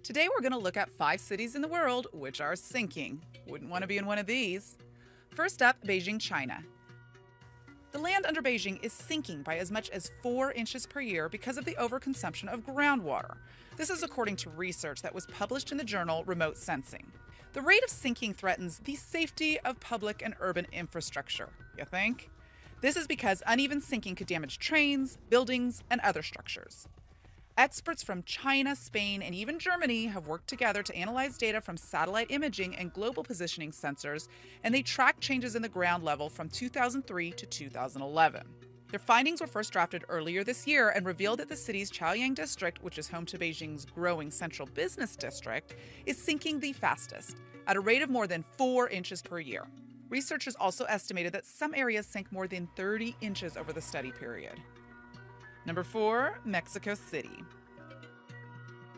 Today we're going to look at 5 cities in the world which are sinking. Wouldn't want to be in one of these. First up, Beijing, China. The land under Beijing is sinking by as much as 4 inches per year because of the overconsumption of groundwater. This is according to research that was published in the journal Remote Sensing. The rate of sinking threatens the safety of public and urban infrastructure, you think? This is because uneven sinking could damage trains, buildings, and other structures. Experts from China, Spain, and even Germany have worked together to analyze data from satellite imaging and global positioning sensors, and they tracked changes in the ground level from 2003 to 2011. Their findings were first drafted earlier this year and revealed that the city's Chaoyang district, which is home to Beijing's growing central business district, is sinking the fastest, at a rate of more than 4 inches per year. Researchers also estimated that some areas sank more than 30 inches over the study period. Number 4, Mexico City.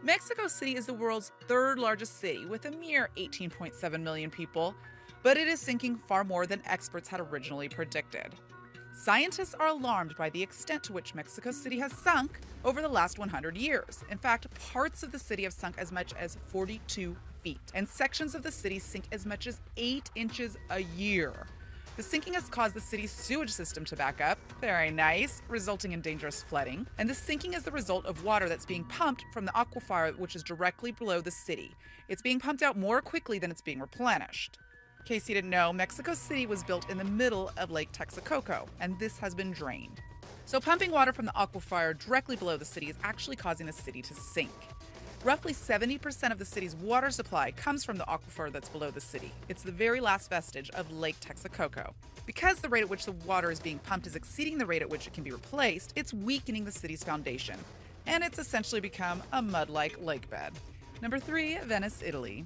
Mexico City is the world's 3rd largest city with a mere 18.7 million people, but it is sinking far more than experts had originally predicted. Scientists are alarmed by the extent to which Mexico City has sunk over the last 100 years. In fact, parts of the city have sunk as much as 42 feet, and sections of the city sink as much as 8 inches a year. The sinking has caused the city's sewage system to back up, very nice, resulting in dangerous flooding. And the sinking is the result of water that's being pumped from the aquifer, which is directly below the city. It's being pumped out more quickly than it's being replenished. In case you didn't know, Mexico City was built in the middle of Lake Texcoco, and this has been drained. So pumping water from the aquifer directly below the city is actually causing the city to sink. Roughly 70% of the city's water supply comes from the aquifer that's below the city. It's the very last vestige of Lake Texcoco. Because the rate at which the water is being pumped is exceeding the rate at which it can be replaced, it's weakening the city's foundation, and it's essentially become a mud-like lake bed. Number 3, Venice, Italy.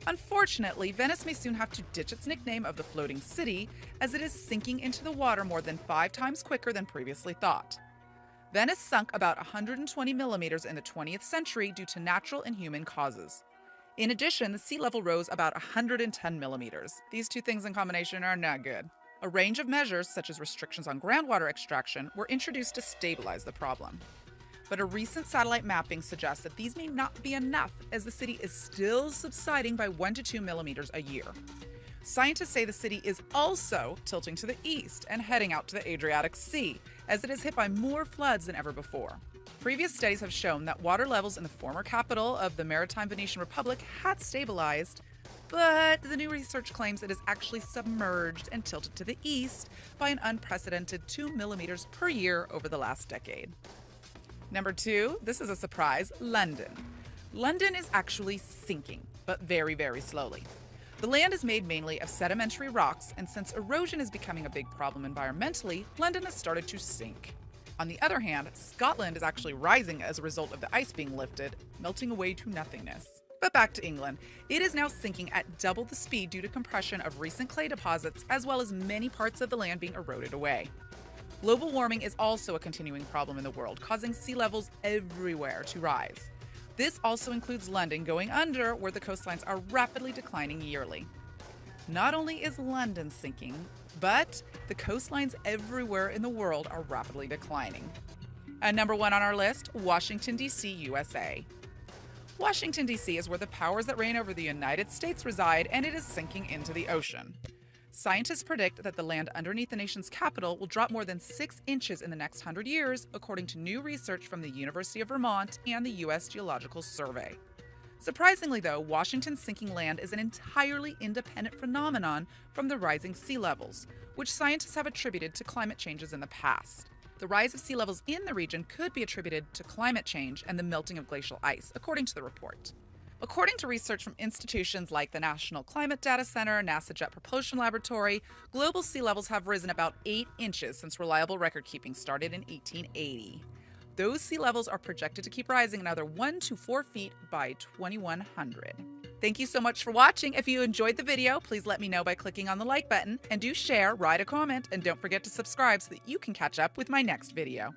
Unfortunately, Venice may soon have to ditch its nickname of the floating city, as it is sinking into the water more than 5 times quicker than previously thought. Venice sunk about 120 millimeters in the 20th century due to natural and human causes. In addition, the sea level rose about 110 millimeters. These two things in combination are not good. A range of measures, such as restrictions on groundwater extraction, were introduced to stabilize the problem. But a recent satellite mapping suggests that these may not be enough, as the city is still subsiding by 1 to 2 millimeters a year. Scientists say the city is also tilting to the east and heading out to the Adriatic Sea, as it is hit by more floods than ever before. Previous studies have shown that water levels in the former capital of the maritime Venetian Republic had stabilized, but the new research claims it is actually submerged and tilted to the east by an unprecedented 2 millimeters per year over the last decade. Number 2, this is a surprise, London. London is actually sinking, but very, very slowly. The land is made mainly of sedimentary rocks, and since erosion is becoming a big problem environmentally, London has started to sink. On the other hand, Scotland is actually rising as a result of the ice being lifted, melting away to nothingness. But back to England. It is now sinking at double the speed due to compression of recent clay deposits, as well as many parts of the land being eroded away. Global warming is also a continuing problem in the world, causing sea levels everywhere to rise. This also includes London going under, where the coastlines are rapidly declining yearly. Not only is London sinking, but the coastlines everywhere in the world are rapidly declining. And number 1 on our list, Washington, D.C., USA. Washington, D.C. is where the powers that reign over the United States reside, and it is sinking into the ocean. Scientists predict that the land underneath the nation's capital will drop more than 6 inches in the next 100 years, according to new research from the University of Vermont and the U.S. Geological Survey. Surprisingly, though, Washington's sinking land is an entirely independent phenomenon from the rising sea levels, which scientists have attributed to climate changes in the past. The rise of sea levels in the region could be attributed to climate change and the melting of glacial ice, according to the report. According to research from institutions like the National Climate Data Center, NASA Jet Propulsion Laboratory, global sea levels have risen about 8 inches since reliable record-keeping started in 1880. Those sea levels are projected to keep rising another 1 to 4 feet by 2100. Thank you so much for watching. If you enjoyed the video, please let me know by clicking on the like button, and do share, write a comment, and don't forget to subscribe so that you can catch up with my next video.